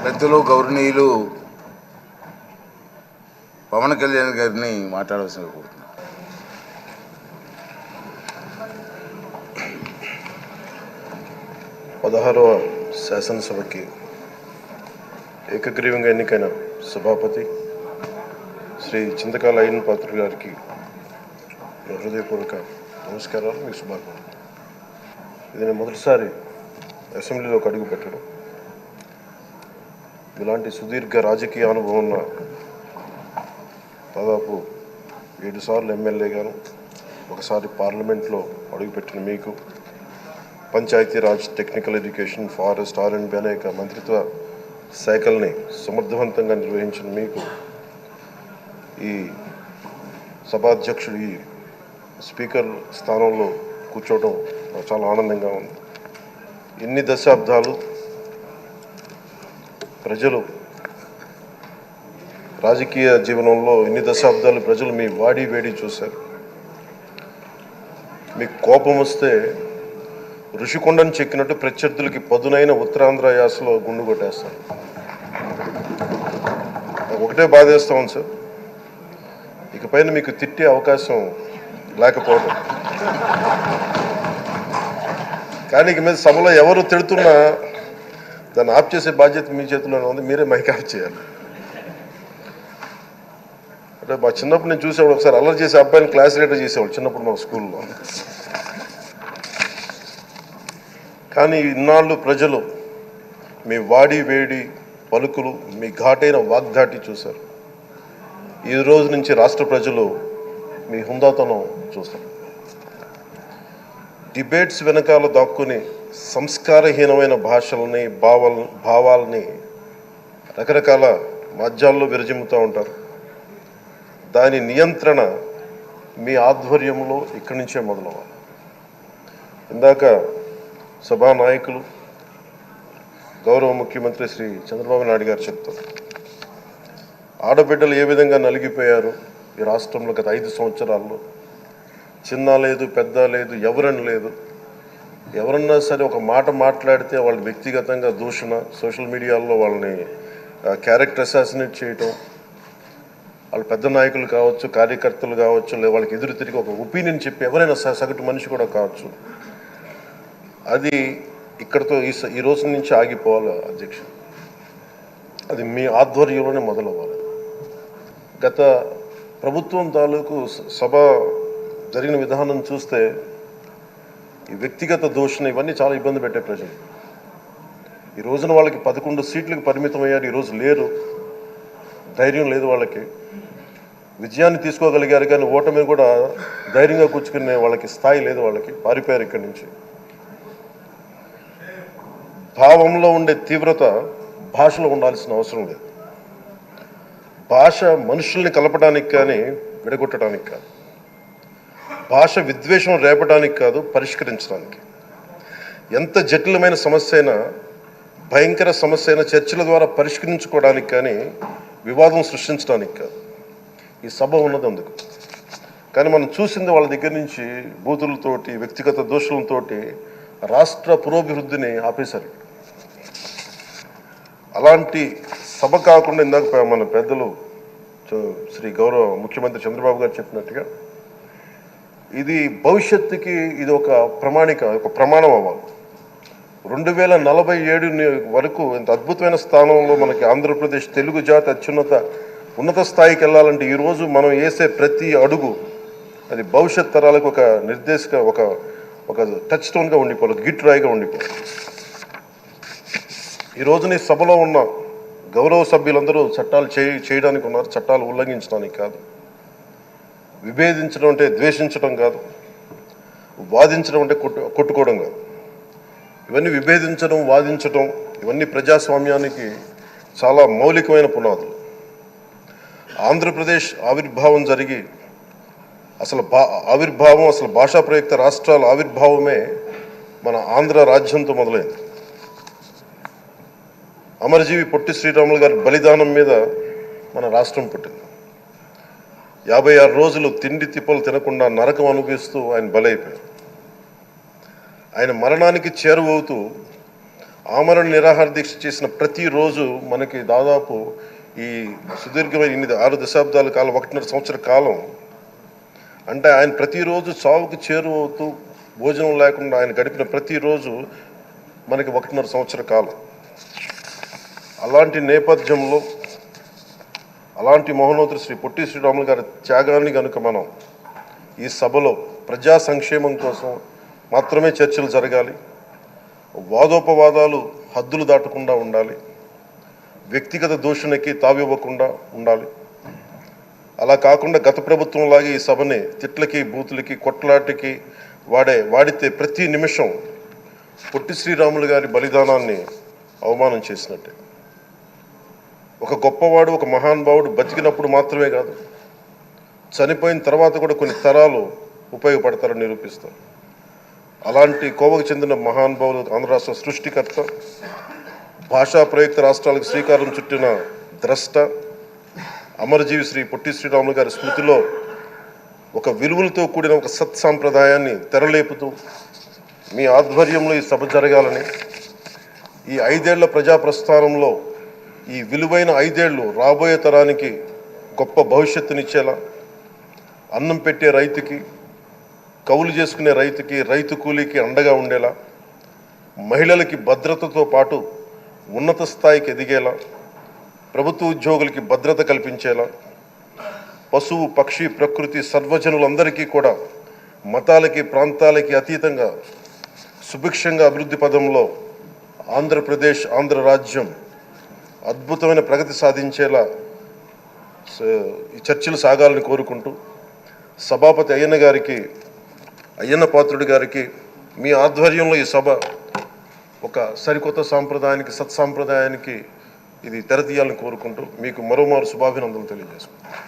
పెద్దలు గౌరవనీయులు పవన్ కళ్యాణ్ గారిని మాట్లాడవలసిన కోరుతున్నాను. పదహారవ శాసనసభకి ఏకగ్రీవంగా ఎన్నికైన సభాపతి శ్రీ చింతకాయల అయ్యన్ పాత్రుడు గారికి హృదయపూర్వక నమస్కారాలు, మీకు శుభాకాంక్షలు. ఇది నేను మొదటిసారి అసెంబ్లీలోకి అడుగు పెట్టడం. ఇలాంటి సుదీర్ఘ రాజకీయ అనుభవం ఉన్న దాదాపు 7 సార్లు ఎమ్మెల్యేగాను, ఒకసారి పార్లమెంట్లో అడుగుపెట్టిన మీకు, Panchayati Raj, technical education, forest, R&B అనేక మంత్రిత్వ శాఖల్ని సమర్థవంతంగా నిర్వహించిన మీకు ఈ సభాధ్యక్షుడు, ఈ స్పీకర్ స్థానంలో కూర్చోవడం నాకు చాలా ఆనందంగా ఉంది. ఇన్ని దశాబ్దాలు ప్రజలు రాజకీయ జీవనంలో ప్రజలు మీ వాడి వేడి చూశారు. మీకు కోపం వస్తే ఋషికొండను చెక్కినట్టు ప్రత్యర్థులకి పదునైన ఉత్తరాంధ్ర యాసలో గుండు కొట్టేస్తారు. ఒకటే బాధేస్తా ఉంది సార్, ఇకపైన మీకు తిట్టే అవకాశం లేకపోవడం. కానీ ఇక మీద సభలో ఎవరు తిడుతున్నా దాన్ని ఆఫ్ చేసే బాధ్యత మీ చేతిలోనే ఉంది. మీరే మైక్ ఆఫ్ చేయాలి. అంటే మా చిన్నప్పుడు నేను చూసేవాడు, ఒకసారి అల్లరి చేసే అబ్బాయిని క్లాస్ లీడర్ చేసేవాడు చిన్నప్పుడు మా స్కూల్లో. కానీ ఇన్నాళ్ళు ప్రజలు మీ వాడి వేడి పలుకులు, మీ ఘాటైన వాగ్దాటి చూశారు. ఈ రోజు నుంచి రాష్ట్ర ప్రజలు మీ హుందాతనం చూస్తారు. డిబేట్స్ వెనకాల దాక్కుని సంస్కారహీనమైన భాషల్ని, భావాలని రకరకాల మాధ్యాల్లో విరజిమ్ముతూ ఉంటారు. దాని నియంత్రణ మీ ఆధ్వర్యంలో ఇక్కడి నుంచే మొదలవ్వాలి. ఇందాక సభానాయకులు గౌరవ ముఖ్యమంత్రి శ్రీ చంద్రబాబు నాయుడు గారు చెప్తారు, ఆడబిడ్డలు ఏ విధంగా నలిగిపోయారు ఈ రాష్ట్రంలో గత 5 సంవత్సరాల్లో. చిన్న లేదు, పెద్ద లేదు, ఎవరని లేదు. ఎవరన్నా సరే ఒక మాట మాట్లాడితే వాళ్ళు వ్యక్తిగతంగా దూషణ, సోషల్ మీడియాలో వాళ్ళని క్యారెక్టర్ అసాసినేట్ చేయటం, వాళ్ళు పెద్ద నాయకులు కావచ్చు, కార్యకర్తలు కావచ్చు, లేదా వాళ్ళకి ఎదురు తిరిగి ఒక ఒపీనియన్ చెప్పి ఎవరైనా సగటు మనిషి కూడా కావచ్చు, అది ఇక్కడితో ఈ రోజు నుంచి ఆగిపోవాలి అధ్యక్ష. అది మీ ఆధ్వర్యంలోనే మొదలవ్వాలి. గత ప్రభుత్వం తాలూకు సభ జరిగిన విధానం చూస్తే ఈ వ్యక్తిగత దూషణ ఇవన్నీ చాలా ఇబ్బంది పెట్టే ప్రజలు. ఈ రోజున వాళ్ళకి 11 సీట్లకు పరిమితం అయ్యారు, ఈరోజు లేరు, ధైర్యం లేదు వాళ్ళకి. విజయాన్ని తీసుకోగలిగారు కానీ ఓటమిని కూడా ధైర్యంగా కూర్చుకునే వాళ్ళకి స్థాయి లేదు, వాళ్ళకి పారిపోయారు ఇక్కడి నుంచి. భావంలో ఉండే తీవ్రత భాషలో ఉండాల్సిన అవసరం లేదు. భాష మనుషుల్ని కలపడానికి కానీ విడగొట్టడానికి కాదు. భాష విద్వేషం రేపడానికి కాదు, పరిష్కరించడానికి. ఎంత జటిలమైన సమస్య అయినా, భయంకర సమస్య అయినా చర్చల ద్వారా పరిష్కరించుకోవడానికి కానీ వివాదం సృష్టించడానికి కాదు. ఈ సభ ఉన్నది అందుకు. కానీ మనం చూసింది వాళ్ళ దగ్గర నుంచి బూతులతోటి, వ్యక్తిగత దోషులతోటి రాష్ట్ర పురోభివృద్ధిని ఆపేశారు. అలాంటి సభ కాకుండా ఇందాక మన పెద్దలు శ్రీ గౌరవ ముఖ్యమంత్రి చంద్రబాబు గారు చెప్పినట్టుగా ఇది భవిష్యత్తుకి ఇది ఒక ప్రమాణం అవ్వాలి. 2047 వరకు ఇంత అద్భుతమైన స్థానంలో మనకి ఆంధ్రప్రదేశ్ తెలుగు జాతి ఉన్నత స్థాయికి వెళ్ళాలంటే ఈరోజు మనం వేసే ప్రతి అడుగు అది భవిష్యత్ తరాలకు ఒక నిర్దేశక ఒక టచ్ స్టోన్గా ఉండిపోవాలి, గిట్ రాయిగా ఉండిపోవాలి. ఈ రోజున ఈ సభలో ఉన్న గౌరవ సభ్యులందరూ చట్టాలు చేయడానికి ఉన్నారు, చట్టాలు ఉల్లంఘించడానికి కాదు. విభేదించడం అంటే ద్వేషించడం కాదు, వాదించడం అంటే కొట్టుకోవడం కాదు. ఇవన్నీ విభేదించడం, వాదించడం ఇవన్నీ ప్రజాస్వామ్యానికి చాలా మౌలికమైన పునాదులు. ఆంధ్రప్రదేశ్ ఆవిర్భావం జరిగి అసలు భాషా ప్రయుక్త రాష్ట్రాల ఆవిర్భావమే మన ఆంధ్ర రాజ్యంతో మొదలైంది. అమరజీవి పొట్టి శ్రీరాములు గారి బలిదానం మీద మన రాష్ట్రం పుట్టింది. 56 రోజులు తిండి తిప్పలు తినకుండా నరకం అనుభవిస్తూ ఆయన బలైపోయారు. ఆయన మరణానికి చేరువవుతూ ఆమరణ నిరాహార దీక్ష చేసిన ప్రతిరోజు మనకి దాదాపు ఈ సుదీర్ఘమైన 6 దశాబ్దాల కాలం 1.5 సంవత్సర కాలం అంటే ఆయన ప్రతిరోజు చావుకు చేరువవుతూ భోజనం లేకుండా ఆయన గడిపిన ప్రతిరోజు మనకి 1.5 సంవత్సర కాలం. అలాంటి నేపథ్యంలో అలాంటి మహోన్నతుడు శ్రీ పొట్టి శ్రీరాములు గారి త్యాగాన్ని కనుక మనం ఈ సభలో ప్రజా సంక్షేమం కోసం మాత్రమే చర్చలు జరగాలి, వాదోపవాదాలు హద్దులు దాటకుండా ఉండాలి, వ్యక్తిగత దూషణకి తావివ్వకుండా ఉండాలి. అలా కాకుండా గత ప్రభుత్వంలాగే ఈ సభని తిట్లకి బూతులకి కొట్లాటికి వాడితే ప్రతి నిమిషం పొట్టి శ్రీరాములు గారి బలిదానాన్ని అవమానం చేసినట్టే. ఒక గొప్పవాడు ఒక మహానుభావుడు బతికినప్పుడు మాత్రమే కాదు, చనిపోయిన తర్వాత కూడా కొన్ని తరాలు ఉపయోగపడతారని నిరూపిస్తారు. అలాంటి కోవకు చెందిన మహానుభావులు ఆంధ్ర రాష్ట్ర సృష్టికర్త, భాషా ప్రయుక్త రాష్ట్రాలకు శ్రీకారం చుట్టిన ద్రష్ట, అమరజీవి శ్రీ పొట్టి శ్రీరాములు గారి స్మృతిలో ఒక విలువలతో కూడిన ఒక సత్సాంప్రదాయాన్ని తెరలేపుతూ మీ ఆధ్వర్యంలో ఈ సభ జరగాలని, ఈ 5 ఏళ్ల ప్రజాప్రస్థానంలో ఈ విలువైన 5 ఏళ్ళు రాబోయే తరానికి గొప్ప భవిష్యత్తునిచ్చేలా, అన్నం పెట్టే రైతుకి, కౌలు చేసుకునే రైతుకి, రైతు కూలీకి అండగా ఉండేలా, మహిళలకి భద్రతతో పాటు ఉన్నత స్థాయికి ఎదిగేలా, ప్రభుత్వ ఉద్యోగులకి భద్రత కల్పించేలా, పశువు పక్షి ప్రకృతి సర్వజనులందరికీ కూడా మతాలకి ప్రాంతాలకి అతీతంగా సుభిక్షంగా అభివృద్ధి పదంలో ఆంధ్రప్రదేశ్ ఆంధ్ర రాజ్యం అద్భుతమైన ప్రగతి సాధించేలా ఈ చర్చలు సాగాలని కోరుకుంటూ, సభాపతి అయ్యన్న పాత్రుడి గారికి మీ ఆధ్వర్యంలో ఈ సభ ఒక సరికొత్త సాంప్రదాయానికి సత్సాంప్రదాయానికి ఇది తెరతీయాలని కోరుకుంటూ మీకు మరోమారు శుభాభినందనలు తెలియజేసుకుంటాను.